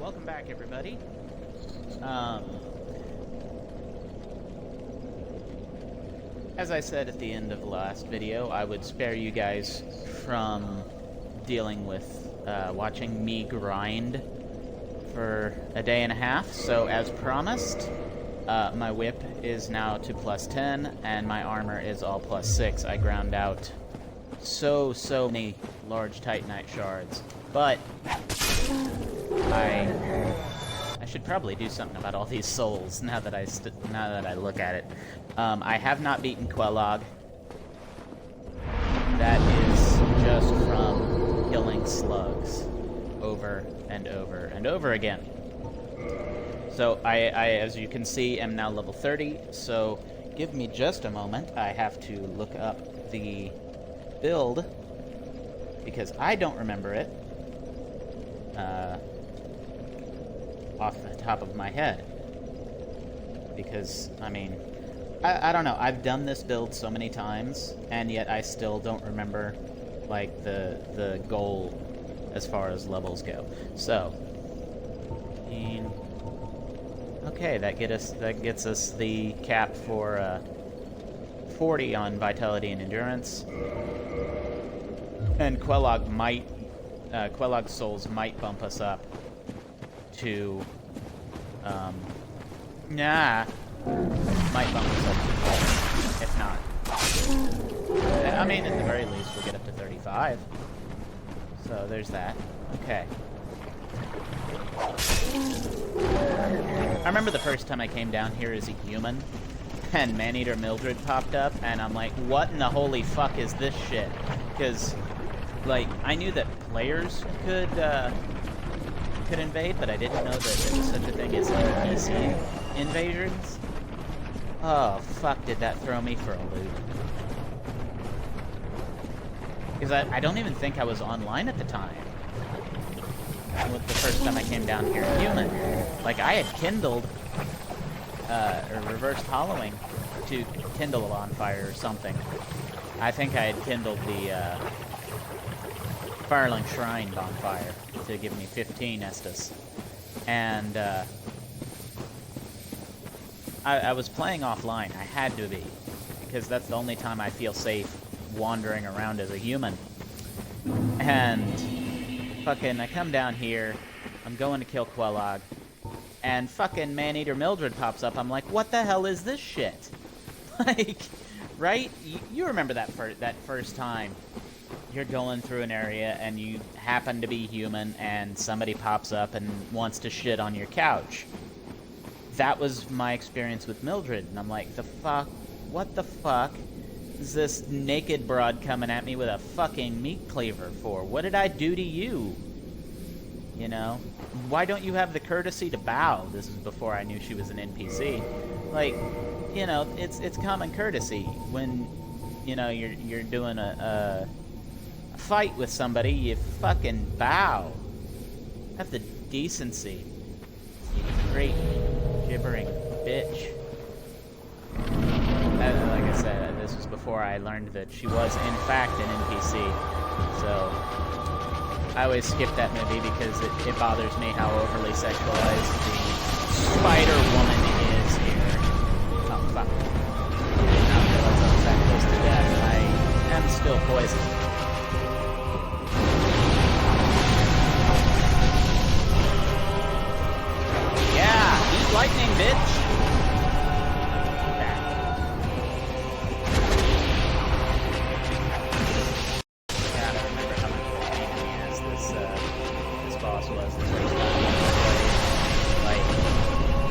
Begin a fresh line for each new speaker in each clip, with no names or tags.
welcome back, everybody. As I said at the end of the last video, I would spare you guys from dealing with watching me grind for a day and a half. So, as promised, my whip is now to +10, and my armor is all +6. I ground out so many large Titanite shards, but I should probably do something about all these souls now that I look at it. I have not beaten Quelaag. That is just from killing slugs over and over and over again. So I, as you can see, am now level 30, so give me just a moment. I have to look up the build, because I don't remember it off the top of my head. Because, I mean, I don't know, I've done this build so many times, and yet I still don't remember, like, the goal as far as levels go. So, okay, that gets us the cap for 40 on vitality and endurance. And Quelaag's souls might bump us up to, might bump us up to 12, if not. I mean, at the very least, we'll get up to 35. So there's that. Okay. I remember the first time I came down here as a human, and Maneater Mildred popped up, and I'm like, what in the holy fuck is this shit? Because, like, I knew that players could invade, but I didn't know that there was such a thing as NPC invasions. Oh, fuck, did that throw me for a loop. Because I don't even think I was online at the time. With the first time I came down here human. Like, I had kindled, or reversed hollowing to kindle a bonfire or something. I think I had kindled the, Firelink Shrine bonfire to give me 15 Estus. And, I was playing offline. I had to be. Because that's the only time I feel safe wandering around as a human. And fucking, I come down here, I'm going to kill Quelaag, and fucking Maneater Mildred pops up. I'm like, what the hell is this shit? Like, right? You remember that first time you're going through an area and you happen to be human and somebody pops up and wants to shit on your couch. That was my experience with Mildred, and I'm like, the fuck? What the fuck is this naked broad coming at me with a fucking meat cleaver for? What did I do to you? You know? Why don't you have the courtesy to bow? This is before I knew she was an NPC. Like, you know, it's common courtesy when, you know, you're doing a fight with somebody, you fucking bow. Have the decency. You great gibbering bitch. Like I said, this was before I learned that she was, in fact, an NPC. So, I always skip that movie because it bothers me how overly sexualized the Spider-Woman is here. Oh, fuck. I did not realize I was that close to death. I am still poisoned. Yeah! Eat lightning, bitch!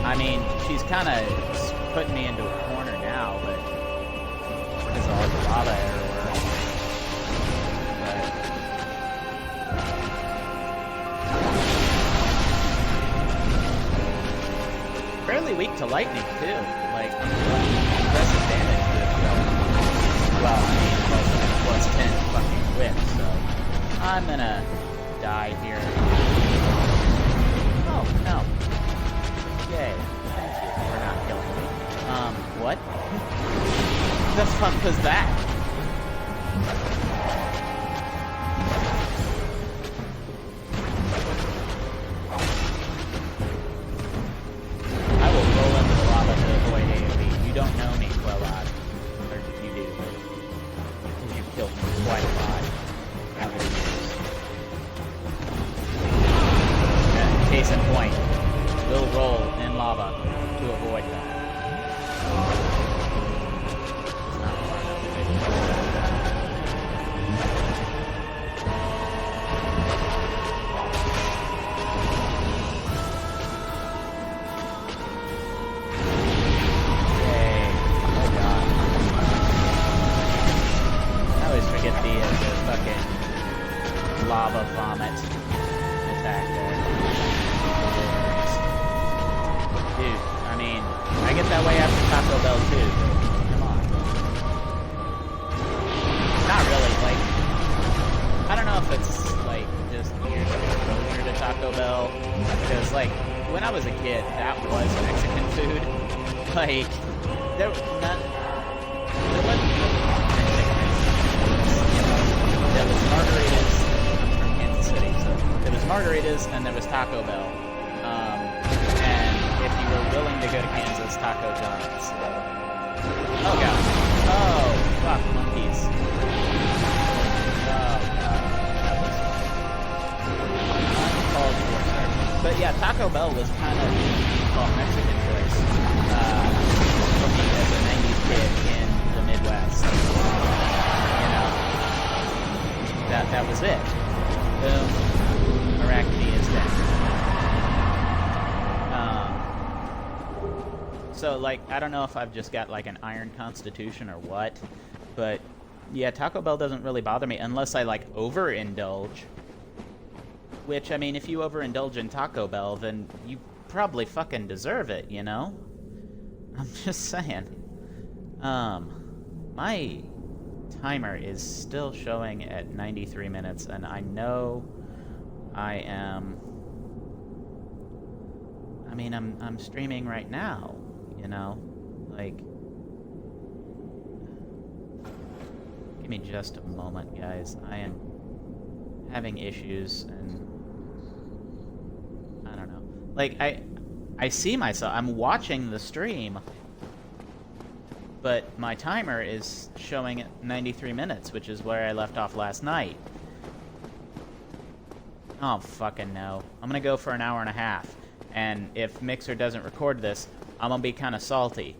I mean, she's kind of putting me into a corner now, but because of all the lava everywhere. But fairly weak to lightning too. Like, aggressive damage to it. Well, I mean, plus 10 fucking whip. So I'm gonna die here. Oh no. Yay. Thank you for not killing me. What? The fuck was that? case in point, will roll in lava to avoid that. It's not far enough away. Yay. Oh god. I always forget the fucking lava vomit attack there. Dude, I mean, I get that way after Taco Bell too, but come on. Not really, like, I don't know if it's, like, just years of exposure to Taco Bell, because, like, when I was a kid, that was Mexican food. Like, there wasn't there was margaritas. I'm from Kansas City, so there was margaritas and there was Taco Bell. And if you were willing to go to Kansas, Taco John's. Oh god. Oh fuck, monkeys. Oh god, that was uncalled for, sir. But yeah, Taco Bell was kind of Mexican choice. For me as a 90s kid in the Midwest. You know. That was it. Boom. Arachne is dead. So, like, I don't know if I've just got, like, an iron constitution or what, but, yeah, Taco Bell doesn't really bother me unless I, like, overindulge. Which, I mean, if you overindulge in Taco Bell, then you probably fucking deserve it, you know? I'm just saying. My timer is still showing at 93 minutes, and I know I am... I mean, I'm streaming right now, you know? Like... Give me just a moment, guys. I am having issues, and... I don't know. Like, I see myself... I'm watching the stream... But my timer is showing at 93 minutes, which is where I left off last night. Oh, fucking no. I'm gonna go for an hour and a half. And if Mixer doesn't record this, I'm gonna be kinda salty.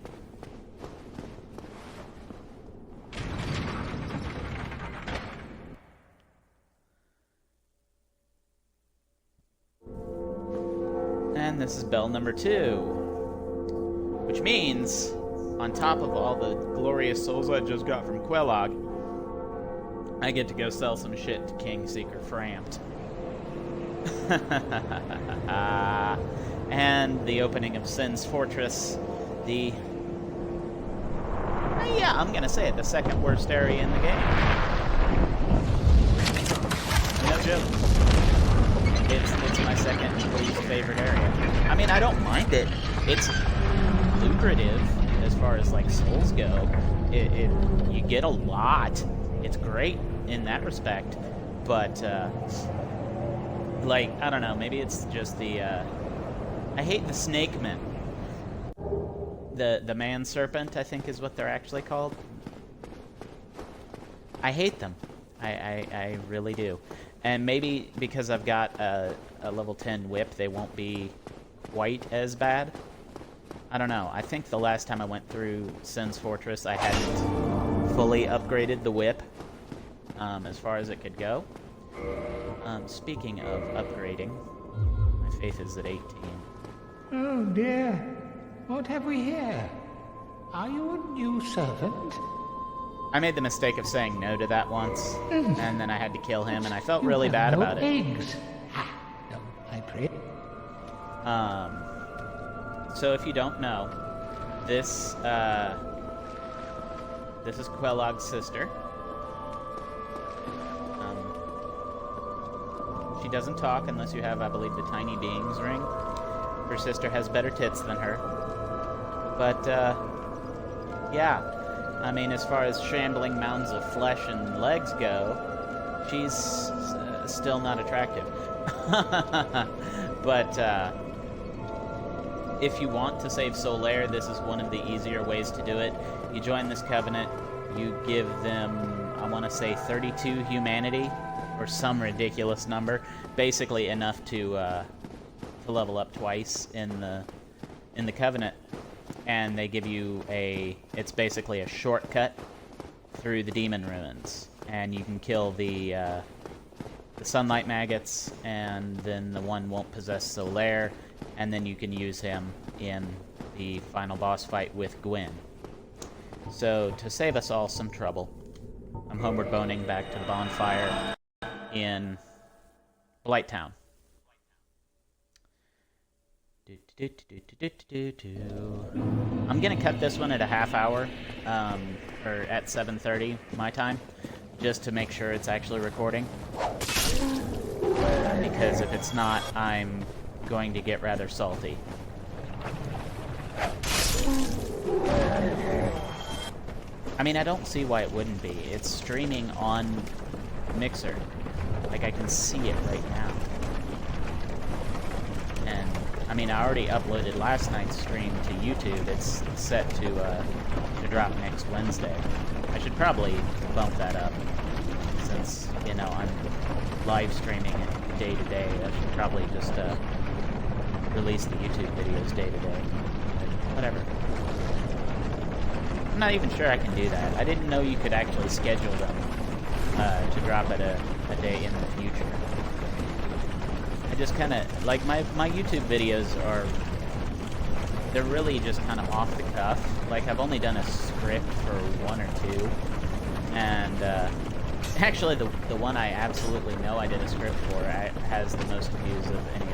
And this is bell number 2. Which means... on top of all the glorious souls I just got from Quelaag, I get to go sell some shit to King Seeker Framped. And the opening of Sin's Fortress, the... yeah, I'm gonna say it, the second worst area in the game. No joke. It's my second least favorite area. I mean, I don't mind it. It's lucrative. As far as like souls go, you get a lot. It's great in that respect, but like I don't know. Maybe it's just the I hate the snake men. The man serpent, I think, is what they're actually called. I hate them. I really do. And maybe because I've got a level 10 whip, they won't be quite as bad. I don't know. I think the last time I went through Sin's Fortress, I hadn't fully upgraded the whip as far as it could go. Speaking of upgrading, my faith is at 18.
Oh dear. What have we here? Are you a new servant?
I made the mistake of saying no to that once, and then I had to kill him, and I felt really bad about it.
Eggs. No, I pray.
So if you don't know, this is Quelaag's sister. She doesn't talk unless you have, I believe, the Tiny Beings ring. Her sister has better tits than her. But, yeah. I mean, as far as shambling mounds of flesh and legs go, she's still not attractive. But, if you want to save Solaire, this is one of the easier ways to do it. You join this covenant, you give them, I want to say 32 humanity, or some ridiculous number, basically enough to to level up twice in the Covenant, and they give you it's basically a shortcut through the demon ruins, and you can kill the sunlight maggots, and then the one won't possess Solaire, and then you can use him in the final boss fight with Gwyn. So, to save us all some trouble, I'm homeward boning back to the bonfire in Blighttown. I'm gonna cut this one at a half hour, or at 7:30 my time, just to make sure it's actually recording. Because if it's not, I'm going to get rather salty. I mean, I don't see why it wouldn't be. It's streaming on Mixer. Like, I can see it right now. And, I mean, I already uploaded last night's stream to YouTube. It's set to drop next Wednesday. I should probably bump that up, since, you know, I'm live streaming it day to day. I should probably just release the YouTube videos day to day. Whatever. I'm not even sure I can do that. I didn't know you could actually schedule them to drop at a day in the future. I just kind of, like, my YouTube videos they're really just kind of off the cuff. Like, I've only done a script for one or two, and actually the one I absolutely know I did a script for has the most views of any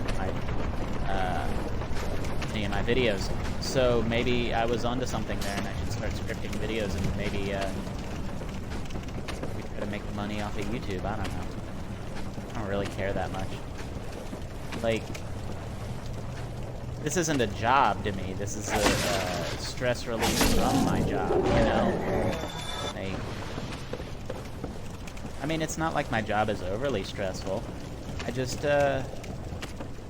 of my videos. So maybe I was onto something there, and I should start scripting videos, and maybe we try to make money off of YouTube. I don't know. I don't really care that much. Like, this isn't a job to me. This is a stress release from my job, you know? Like, I mean, it's not like my job is overly stressful. I just, I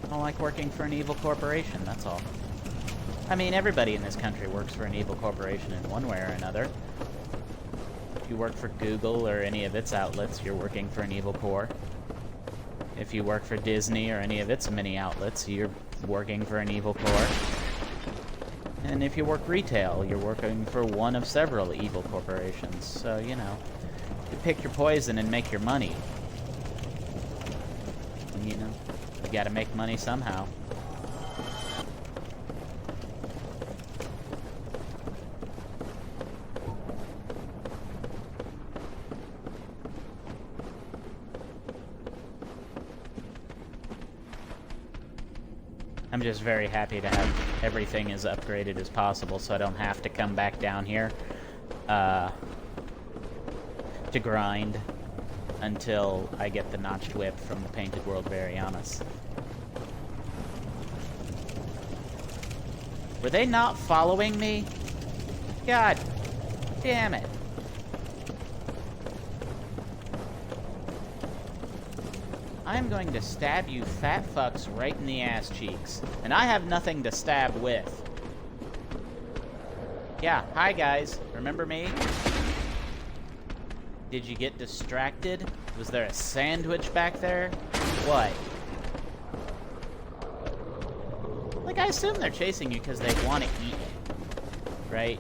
don't like working for an evil corporation, that's all. I mean, everybody in this country works for an evil corporation in one way or another. If you work for Google or any of its outlets, you're working for an evil corp. If you work for Disney or any of its mini outlets, you're working for an evil corp. And if you work retail, you're working for one of several evil corporations. So, you know, you pick your poison and make your money. And, you know, you gotta make money somehow. I'm just very happy to have everything as upgraded as possible, so I don't have to come back down here to grind until I get the notched whip from the Painted World Varianus. Were they not following me? God damn it. I'm going to stab you fat fucks right in the ass cheeks. And I have nothing to stab with. Yeah, hi guys. Remember me? Did you get distracted? Was there a sandwich back there? What? Like, I assume they're chasing you because they want to eat you. Right?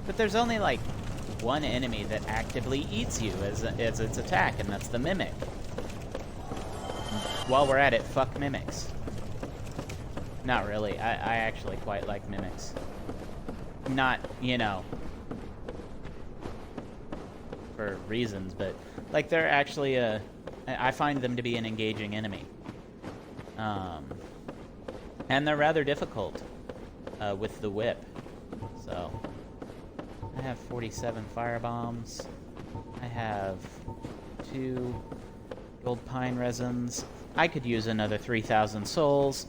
But there's only, like, one enemy that actively eats you as its attack, and that's the Mimic. While we're at it, fuck Mimics. Not really. I actually quite like Mimics. Not, you know, for reasons, but, like, they're actually I find them to be an engaging enemy. And they're rather difficult with the whip, so... I have 47 firebombs. I have 2 gold pine resins. I could use another 3,000 souls.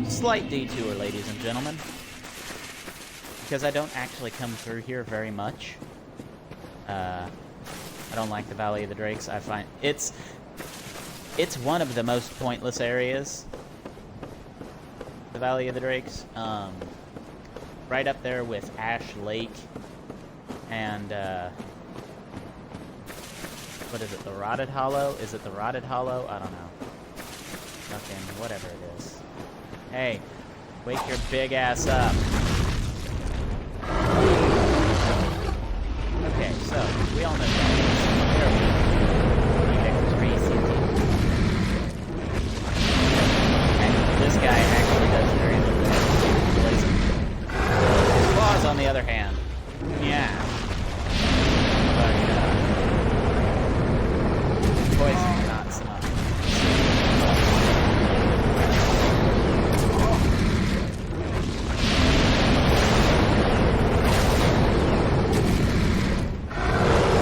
Slight detour, ladies and gentlemen. Because I don't actually come through here very much. I don't like the Valley of the Drakes. I find it's one of the most pointless areas. The Valley of the Drakes. Right up there with Ash Lake and What is it, the Rotted Hollow? Is it the Rotted Hollow? I don't know. Fucking whatever it is. Hey, wake your big ass up. Okay, so, we all know that. And this guy actually does very little poison. His claws, on the other hand, yeah. But, poison, not so much.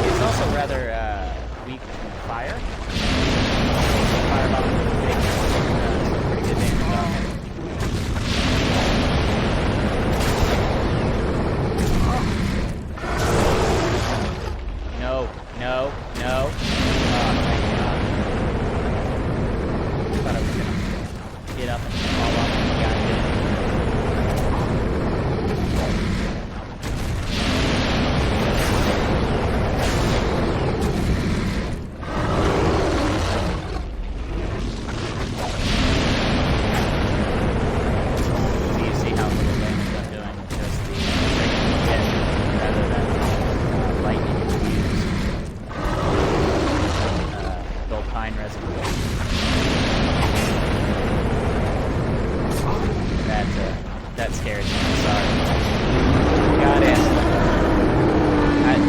He's also rather, weak to fire. Firebomb takes some pretty good damage on him. No, no, no. Oh, thank God. I thought I was gonna get up and fall off the goddamn. Do you see how little damage I'm doing with just the regular hit rather than lightning infused gold pine reservoir? That scared me. I'm sorry. Got it.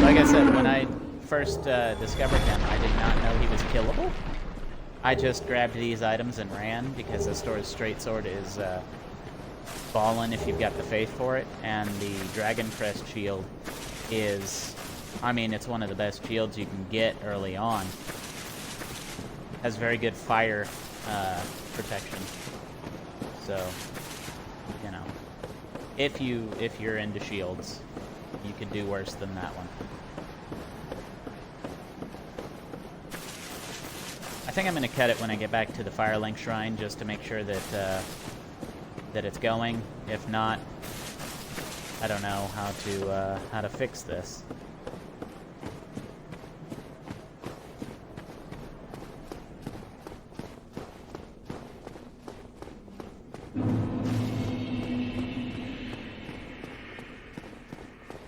Like I said, when I first discovered him, I did not know he was killable. I just grabbed these items and ran because the store's straight sword is fallen if you've got the faith for it, and the Dragon Crest shield is, I mean, it's one of the best shields you can get early on. Has very good fire protection. So, you know, if you're into shields, you could do worse than that one. I think I'm going to cut it when I get back to the Firelink Shrine just to make sure that that it's going. If not, I don't know how to fix this.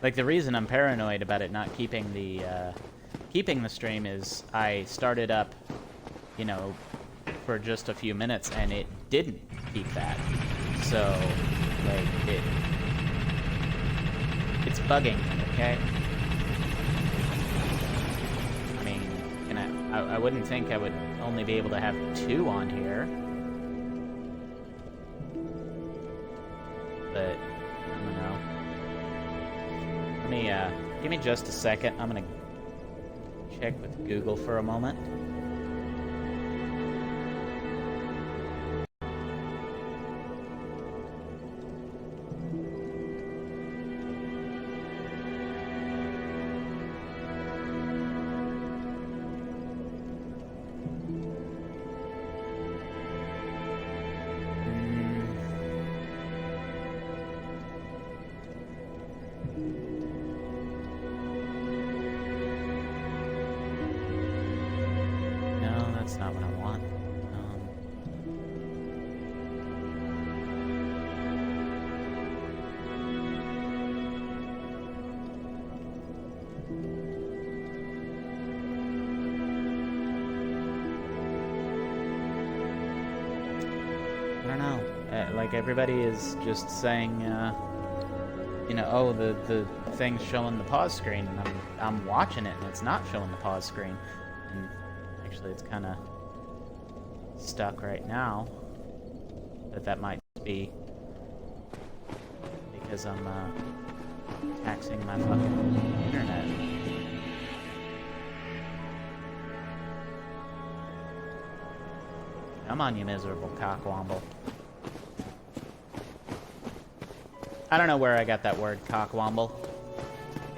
Like, the reason I'm paranoid about it not keeping the stream is I started up, you know, for just a few minutes and it didn't keep that. So, like, it's bugging me, okay? I mean, I wouldn't think I would only be able to have 2 on here. But, I don't know. Let me, give me just a second. I'm gonna check with Google for a moment. That's not what I want. I don't know. Like, everybody is just saying, you know, oh, the thing's showing the pause screen, and I'm watching it, and it's not showing the pause screen. And actually, it's kind of stuck right now, but that might be because I'm taxing my fucking internet. Come on, you miserable cockwomble. I don't know where I got that word, cockwomble.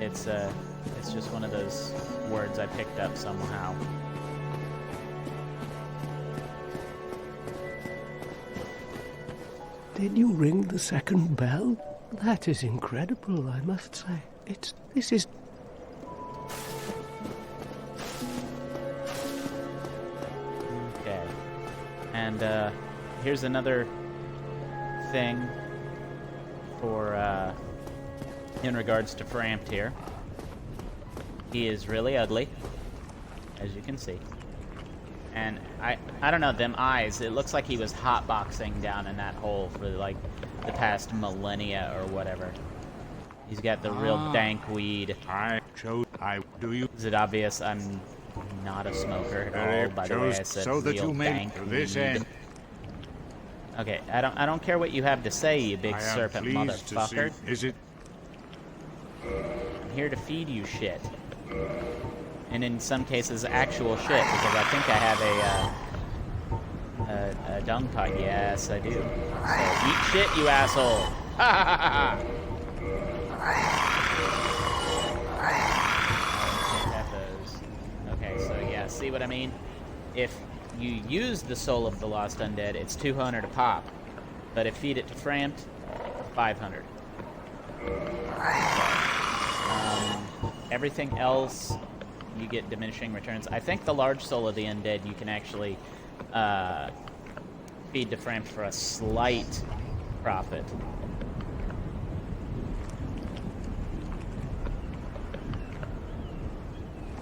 It's just one of those words I picked up somehow.
Did you ring the second bell? That is incredible, I must say. This is...
And here's another thing for in regards to Frampt here. He is really ugly, as you can see. And I don't know, them eyes, it looks like he was hotboxing down in that hole for like the past millennia or whatever. He's got the real dank weed.
Do you?
Is it obvious I'm not a smoker at all, by the way I said
so that
real
you may
dank
this
weed.
end.
Okay, I don't care what you have to say, you big serpent motherfucker.
Is it?
I'm here to feed you shit. And in some cases, actual shit, because I think I have a dung pipe. Yes, I do. So eat shit, you asshole. Ha ha ha ha. Okay, so yeah, see what I mean? If you use the Soul of the Lost Undead, it's 200 a pop. But if feed it to Frampt, 500. Everything else, you get diminishing returns. I think the large Soul of the Undead you can actually feed to Frampt for a slight profit.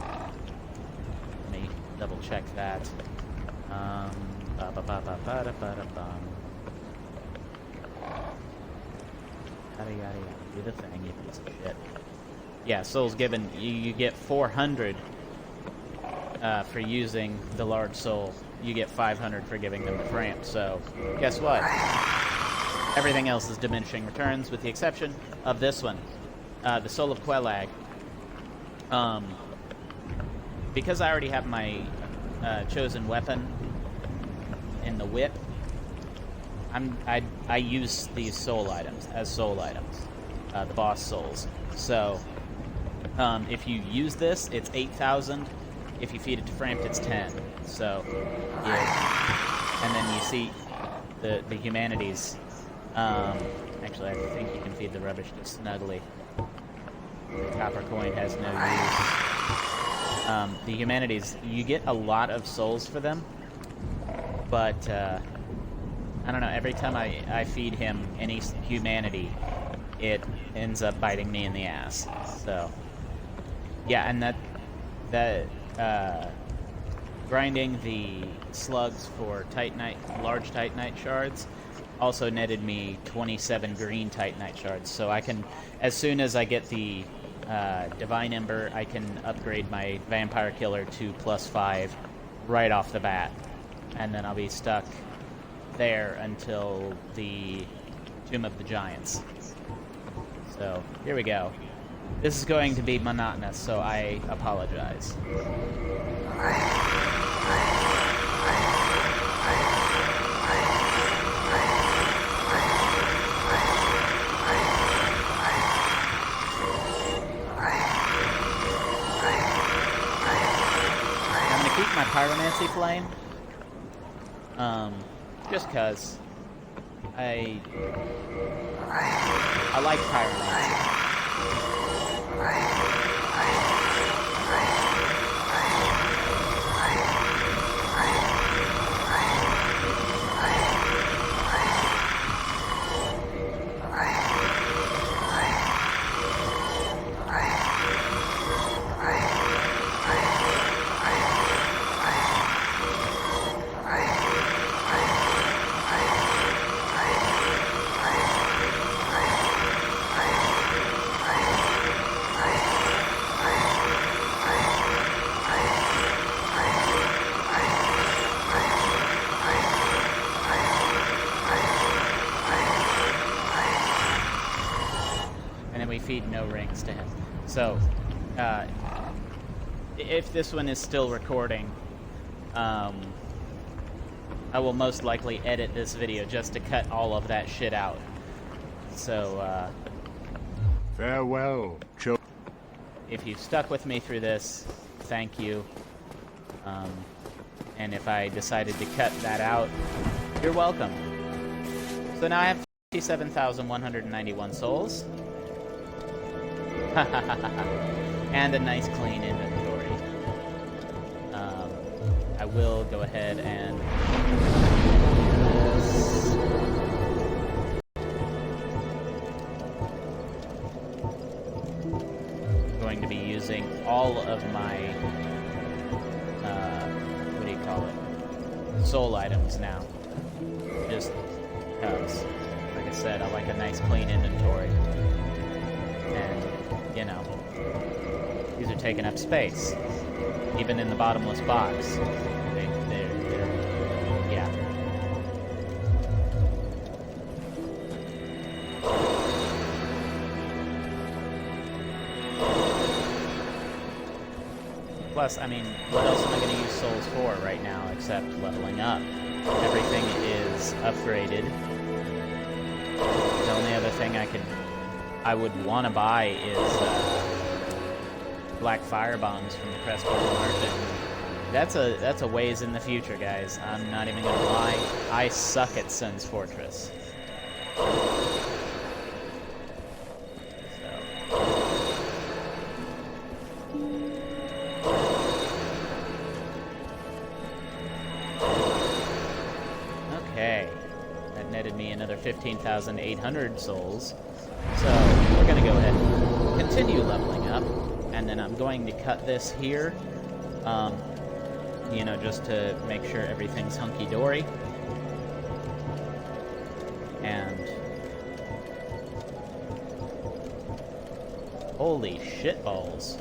Let me double check that. Yada yada yada. Do the thing, you piece of shit. Yeah, Soul's given. You get 400 for using the large Soul. You get 500 for giving them the Frampt. So, guess what? Everything else is diminishing returns, with the exception of this one, the Soul of Quelaag. Because I already have my chosen weapon in the whip, I use these soul items as soul items, the boss souls. So if you use this, it's 8,000. If you feed it to Frampt, it's 10. So yeah, and then you see the humanities. Actually, I think you can feed the rubbish to Snuggly. The copper coin has no use. The humanities, you get a lot of souls for them, but I don't know, every time I feed him any humanity, it ends up biting me in the ass. So yeah, and that grinding the slugs for Titanite, large Titanite shards also netted me 27 green Titanite shards. So I can, as soon as I get the Divine Ember, I can upgrade my Vampire Killer to +5 right off the bat. And then I'll be stuck there until the Tomb of the Giants. So, here we go. This is going to be monotonous, so I apologize. I'm gonna keep my Pyromancy Flame. Just cause I like Pyromancy. Feed no rings to him. So, if this one is still recording, I will most likely edit this video just to cut all of that shit out. So,
farewell,
if you've stuck with me through this, thank you. And if I decided to cut that out, you're welcome. So now I have 57,191 souls. And a nice clean inventory. I will go ahead and soul items now. Just because, like I said, I like a nice clean inventory. And, you know, these are taking up space. Even in the bottomless box. They're yeah. Plus, I mean, what else am I going to use souls for right now except leveling up? Everything is upgraded. The only other thing I would want to buy is black fire bombs from the Crestfallen Merchant. That's a ways in the future, guys. I'm not even gonna lie. I suck at Sun's Fortress. Okay, that netted me another 15,800 souls. So we're gonna go ahead and continue leveling up, and then I'm going to cut this here, you know, just to make sure everything's hunky-dory. And holy shitballs.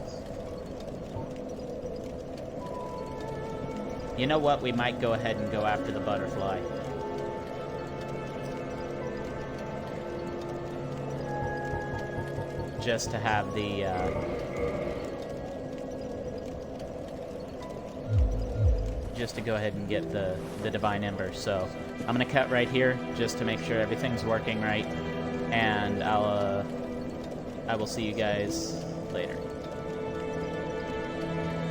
You know what? We might go ahead and go after the butterfly. Just to have the, just to go ahead and get the Divine Ember. So I'm gonna cut right here just to make sure everything's working right, and I will see you guys later.